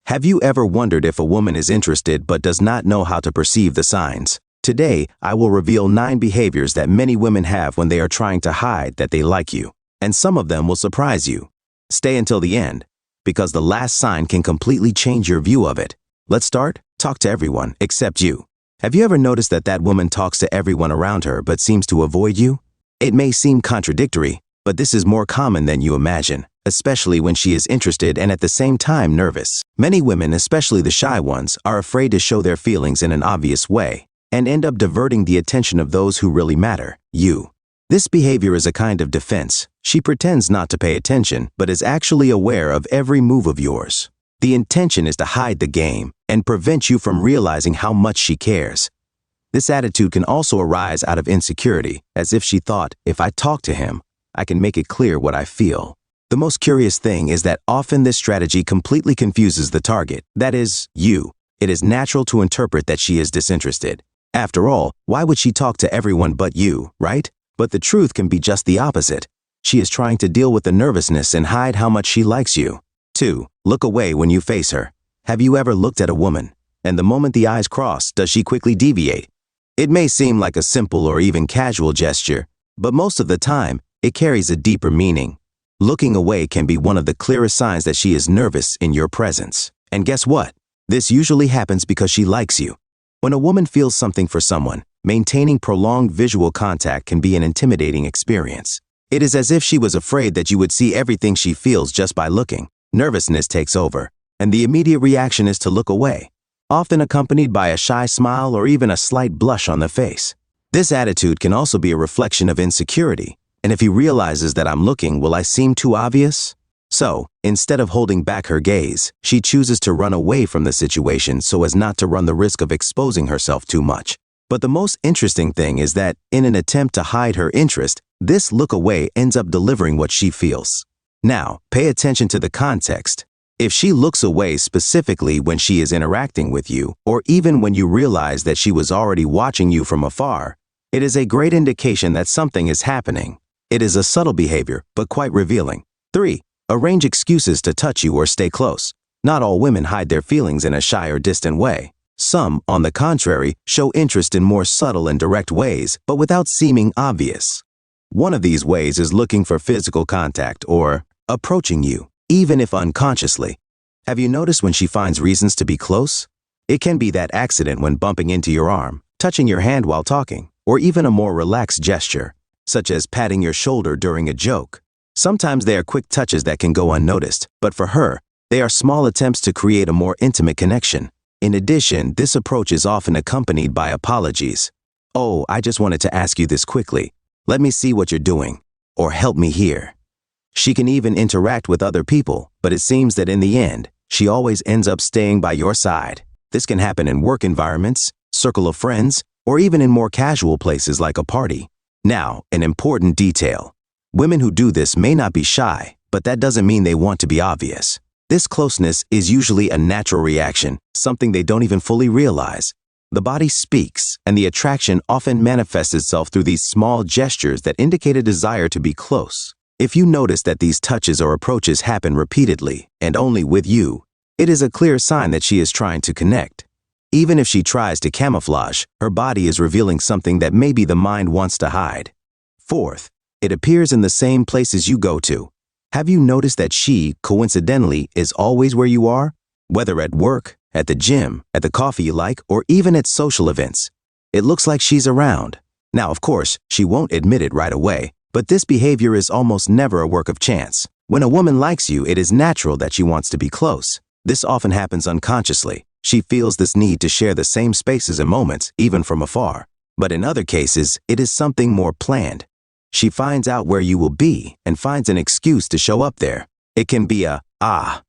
Have you ever wondered if a woman is interested but does not know how to perceive the signs? Today, I will reveal 9 behaviors that many women have when they are trying to hide that they like you, and some of them will surprise you. Stay until the end, because the last sign can completely change your view of it. Let's start. Talk to everyone except you. Have you ever noticed that woman talks to everyone around her but seems to avoid you? It may seem contradictory, but this is more common than you imagine, especially when she is interested and at the same time nervous. Many women, especially the shy ones, are afraid to show their feelings in an obvious way and end up diverting the attention of those who really matter, you. This behavior is a kind of defense. She pretends not to pay attention, but is actually aware of every move of yours. The intention is to hide the game and prevent you from realizing how much she cares. This attitude can also arise out of insecurity, as if she thought, if I talk to him, I can make it clear what I feel. The most curious thing is that often this strategy completely confuses the target, that is, you. It is natural to interpret that she is disinterested. After all, why would she talk to everyone but you, right? But the truth can be just the opposite. She is trying to deal with the nervousness and hide how much she likes you. 2. Look away when you face her. Have you ever looked at a woman, and the moment the eyes cross, does she quickly deviate? It may seem like a simple or even casual gesture, but most of the time, it carries a deeper meaning. Looking away can be one of the clearest signs that she is nervous in your presence. And guess what? This usually happens because she likes you. When a woman feels something for someone, maintaining prolonged visual contact can be an intimidating experience. It is as if she was afraid that you would see everything she feels just by looking. Nervousness takes over, and the immediate reaction is to look away, often accompanied by a shy smile or even a slight blush on the face. This attitude can also be a reflection of insecurity. And if he realizes that I'm looking, will I seem too obvious? So, instead of holding back her gaze, she chooses to run away from the situation so as not to run the risk of exposing herself too much. But the most interesting thing is that, in an attempt to hide her interest, this look away ends up delivering what she feels. Now, pay attention to the context. If she looks away specifically when she is interacting with you, or even when you realize that she was already watching you from afar, it is a great indication that something is happening. It is a subtle behavior, but quite revealing. 3. Arrange excuses to touch you or stay close. Not all women hide their feelings in a shy or distant way. Some, on the contrary, show interest in more subtle and direct ways, but without seeming obvious. One of these ways is looking for physical contact or approaching you, even if unconsciously. Have you noticed when she finds reasons to be close? It can be that accident when bumping into your arm, touching your hand while talking, or even a more relaxed gesture, such as patting your shoulder during a joke. Sometimes they are quick touches that can go unnoticed, but for her, they are small attempts to create a more intimate connection. In addition, this approach is often accompanied by apologies. Oh, I just wanted to ask you this quickly. Let me see what you're doing. Or help me here. She can even interact with other people, but it seems that in the end, she always ends up staying by your side. This can happen in work environments, circle of friends, or even in more casual places like a party. Now, an important detail. Women who do this may not be shy, but that doesn't mean they want to be obvious. This closeness is usually a natural reaction, something they don't even fully realize. The body speaks, and the attraction often manifests itself through these small gestures that indicate a desire to be close. If you notice that these touches or approaches happen repeatedly, and only with you, it is a clear sign that she is trying to connect. Even if she tries to camouflage, her body is revealing something that maybe the mind wants to hide. 4th, it appears in the same places you go to. Have you noticed that she, coincidentally, is always where you are? Whether at work, at the gym, at the coffee you like, or even at social events. It looks like she's around. Now, of course, she won't admit it right away, but this behavior is almost never a work of chance. When a woman likes you, it is natural that she wants to be close. This often happens unconsciously. She feels this need to share the same spaces and moments, even from afar. But in other cases, it is something more planned. She finds out where you will be and finds an excuse to show up there. It can be I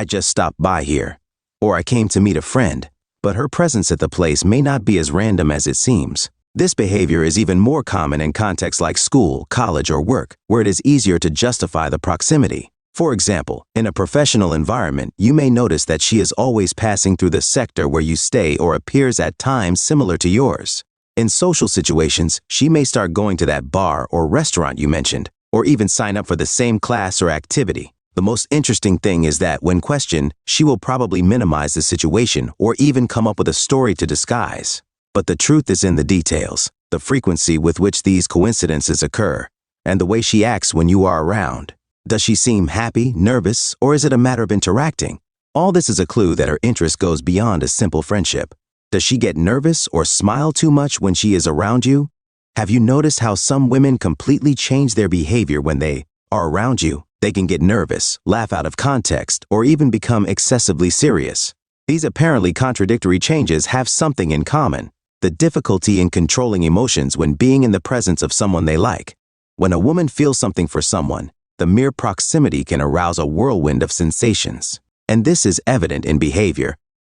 just stopped by here, or I came to meet a friend, but her presence at the place may not be as random as it seems. This behavior is even more common in contexts like school, college, or work, where it is easier to justify the proximity. For example, in a professional environment, you may notice that she is always passing through the sector where you stay or appears at times similar to yours. In social situations, she may start going to that bar or restaurant you mentioned, or even sign up for the same class or activity. The most interesting thing is that when questioned, she will probably minimize the situation or even come up with a story to disguise. But the truth is in the details, the frequency with which these coincidences occur, and the way she acts when you are around. Does she seem happy, nervous, or is it a matter of interacting? All this is a clue that her interest goes beyond a simple friendship. Does she get nervous or smile too much when she is around you? Have you noticed how some women completely change their behavior when they are around you? They can get nervous, laugh out of context, or even become excessively serious. These apparently contradictory changes have something in common: the difficulty in controlling emotions when being in the presence of someone they like. When a woman feels something for someone, the mere proximity can arouse a whirlwind of sensations. And this is evident in behavior.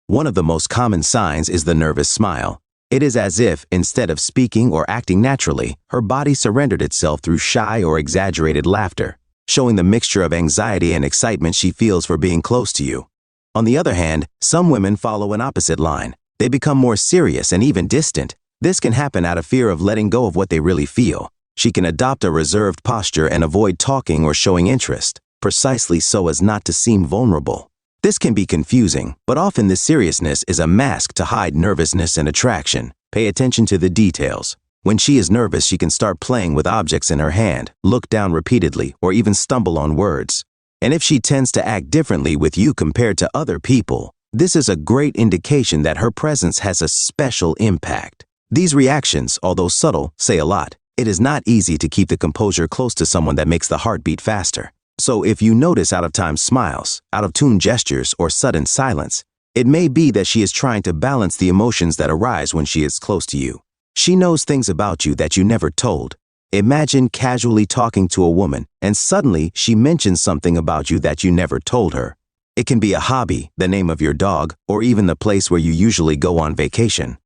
One of the most common signs is the nervous smile. It is as if, instead of speaking or acting naturally, her body surrendered itself through shy or exaggerated laughter, showing the mixture of anxiety and excitement she feels for being close to you. On the other hand, some women follow an opposite line. They become more serious and even distant. This can happen out of fear of letting go of what they really feel. She can adopt a reserved posture and avoid talking or showing interest, precisely so as not to seem vulnerable. This can be confusing, but often this seriousness is a mask to hide nervousness and attraction. Pay attention to the details. When she is nervous, she can start playing with objects in her hand, look down repeatedly, or even stumble on words. And if she tends to act differently with you compared to other people, this is a great indication that her presence has a special impact. These reactions, although subtle, say a lot. It is not easy to keep the composure close to someone that makes the heart beat faster. So if you notice out-of-time smiles, out-of-tune gestures, or sudden silence, it may be that she is trying to balance the emotions that arise when she is close to you. She knows things about you that you never told. Imagine casually talking to a woman, and suddenly she mentions something about you that you never told her. It can be a hobby, the name of your dog, or even the place where you usually go on vacation.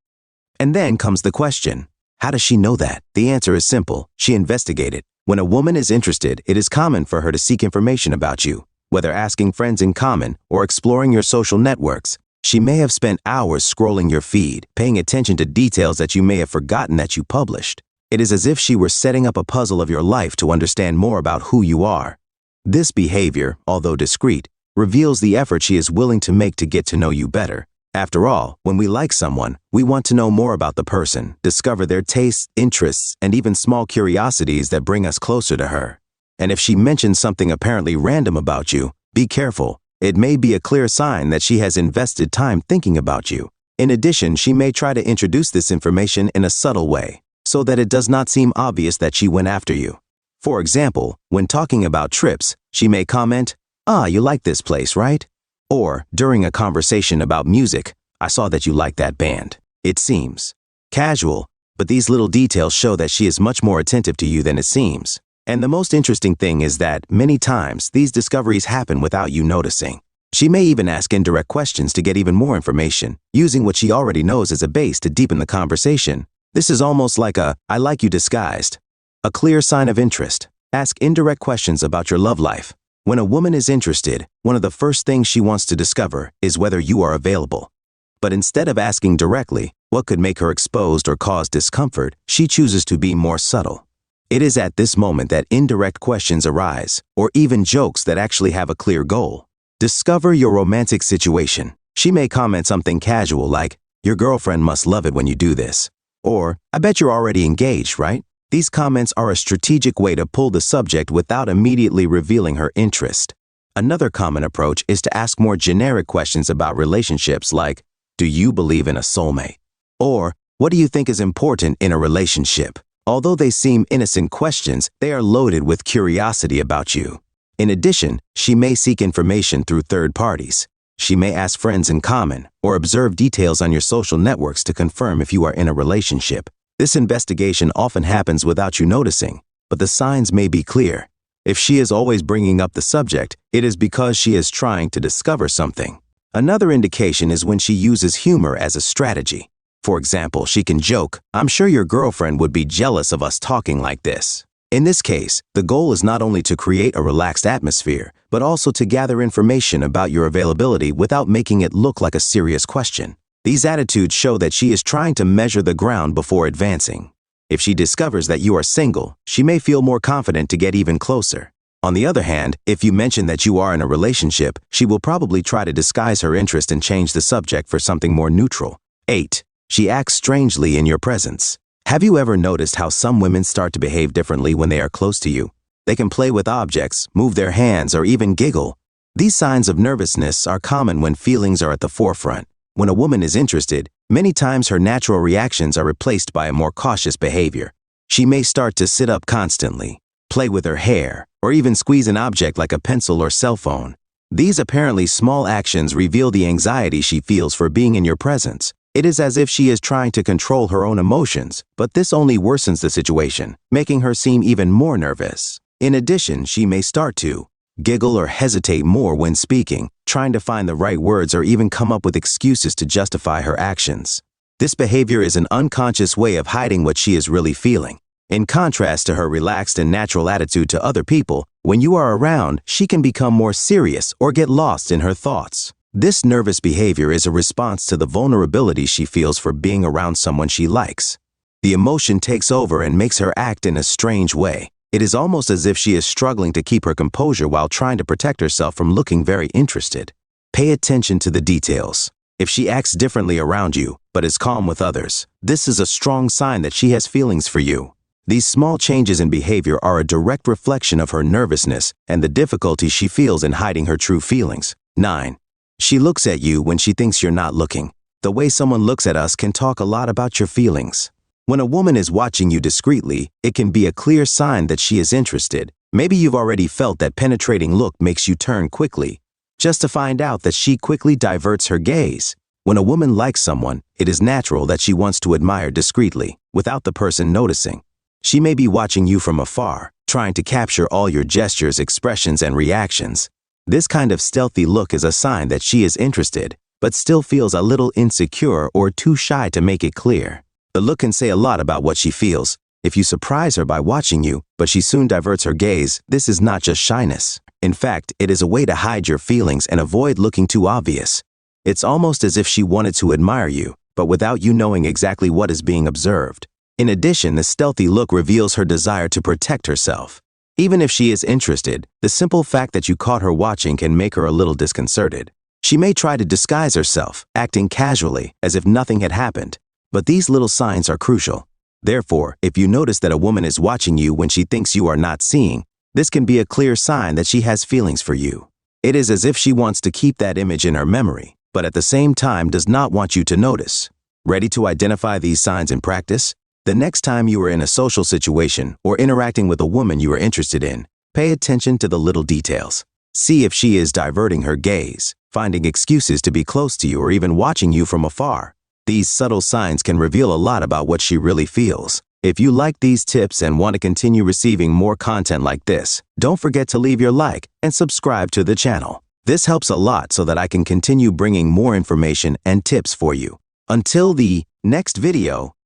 And then comes the question: how does she know that? The answer is simple: she investigated. When a woman is interested, it is common for her to seek information about you. Whether asking friends in common or exploring your social networks, she may have spent hours scrolling your feed, paying attention to details that you may have forgotten that you published. It is as if she were setting up a puzzle of your life to understand more about who you are. This behavior, although discreet, reveals the effort she is willing to make to get to know you better. After all, when we like someone, we want to know more about the person, discover their tastes, interests, and even small curiosities that bring us closer to her. And if she mentions something apparently random about you, be careful. It may be a clear sign that she has invested time thinking about you. In addition, she may try to introduce this information in a subtle way, so that it does not seem obvious that she went after you. For example, when talking about trips, she may comment, "Ah, you like this place, right?" Or, during a conversation about music, "I saw that you like that band." It seems casual, but these little details show that she is much more attentive to you than it seems. And the most interesting thing is that, many times, these discoveries happen without you noticing. She may even ask indirect questions to get even more information, using what she already knows as a base to deepen the conversation. This is almost like a "I like you" disguised. A clear sign of interest. Ask indirect questions about your love life. When a woman is interested, one of the first things she wants to discover is whether you are available. But instead of asking directly what could make her exposed or cause discomfort, she chooses to be more subtle. It is at this moment that indirect questions arise, or even jokes that actually have a clear goal. Discover your romantic situation. She may comment something casual like, "Your girlfriend must love it when you do this." Or, "I bet you're already engaged, right?" These comments are a strategic way to pull the subject without immediately revealing her interest. Another common approach is to ask more generic questions about relationships like, "Do you believe in a soulmate?" Or, "What do you think is important in a relationship?" Although they seem innocent questions, they are loaded with curiosity about you. In addition, she may seek information through third parties. She may ask friends in common or observe details on your social networks to confirm if you are in a relationship. This investigation often happens without you noticing, but the signs may be clear. If she is always bringing up the subject, it is because she is trying to discover something. Another indication is when she uses humor as a strategy. For example, she can joke, "I'm sure your girlfriend would be jealous of us talking like this." In this case, the goal is not only to create a relaxed atmosphere, but also to gather information about your availability without making it look like a serious question. These attitudes show that she is trying to measure the ground before advancing. If she discovers that you are single, she may feel more confident to get even closer. On the other hand, if you mention that you are in a relationship, she will probably try to disguise her interest and change the subject for something more neutral. 8. She acts strangely in your presence. Have you ever noticed how some women start to behave differently when they are close to you? They can play with objects, move their hands, or even giggle. These signs of nervousness are common when feelings are at the forefront. When a woman is interested, many times her natural reactions are replaced by a more cautious behavior. She may start to sit up constantly, play with her hair, or even squeeze an object like a pencil or cell phone. These apparently small actions reveal the anxiety she feels for being in your presence. It is as if she is trying to control her own emotions, but this only worsens the situation, making her seem even more nervous. In addition, she may start to giggle or hesitate more when speaking, trying to find the right words or even come up with excuses to justify her actions. This behavior is an unconscious way of hiding what she is really feeling. In contrast to her relaxed and natural attitude to other people, when you are around, she can become more serious or get lost in her thoughts. This nervous behavior is a response to the vulnerability she feels for being around someone she likes. The emotion takes over and makes her act in a strange way. It is almost as if she is struggling to keep her composure while trying to protect herself from looking very interested. Pay attention to the details. If she acts differently around you, but is calm with others, this is a strong sign that she has feelings for you. These small changes in behavior are a direct reflection of her nervousness and the difficulty she feels in hiding her true feelings. 9. She looks at you when she thinks you're not looking. The way someone looks at us can talk a lot about your feelings. When a woman is watching you discreetly, it can be a clear sign that she is interested. Maybe you've already felt that penetrating look makes you turn quickly, just to find out that she quickly diverts her gaze. When a woman likes someone, it is natural that she wants to admire discreetly, without the person noticing. She may be watching you from afar, trying to capture all your gestures, expressions, and reactions. This kind of stealthy look is a sign that she is interested, but still feels a little insecure or too shy to make it clear. The look can say a lot about what she feels. If you surprise her by watching you, but she soon diverts her gaze, this is not just shyness. In fact, it is a way to hide your feelings and avoid looking too obvious. It's almost as if she wanted to admire you, but without you knowing exactly what is being observed. In addition, the stealthy look reveals her desire to protect herself. Even if she is interested, the simple fact that you caught her watching can make her a little disconcerted. She may try to disguise herself, acting casually, as if nothing had happened. But these little signs are crucial. Therefore, if you notice that a woman is watching you when she thinks you are not seeing, this can be a clear sign that she has feelings for you. It is as if she wants to keep that image in her memory, but at the same time does not want you to notice. Ready to identify these signs in practice? The next time you are in a social situation or interacting with a woman you are interested in, pay attention to the little details. See if she is diverting her gaze, finding excuses to be close to you, or even watching you from afar. These subtle signs can reveal a lot about what she really feels. If you like these tips and want to continue receiving more content like this, don't forget to leave your like and subscribe to the channel. This helps a lot so that I can continue bringing more information and tips for you. Until the next video,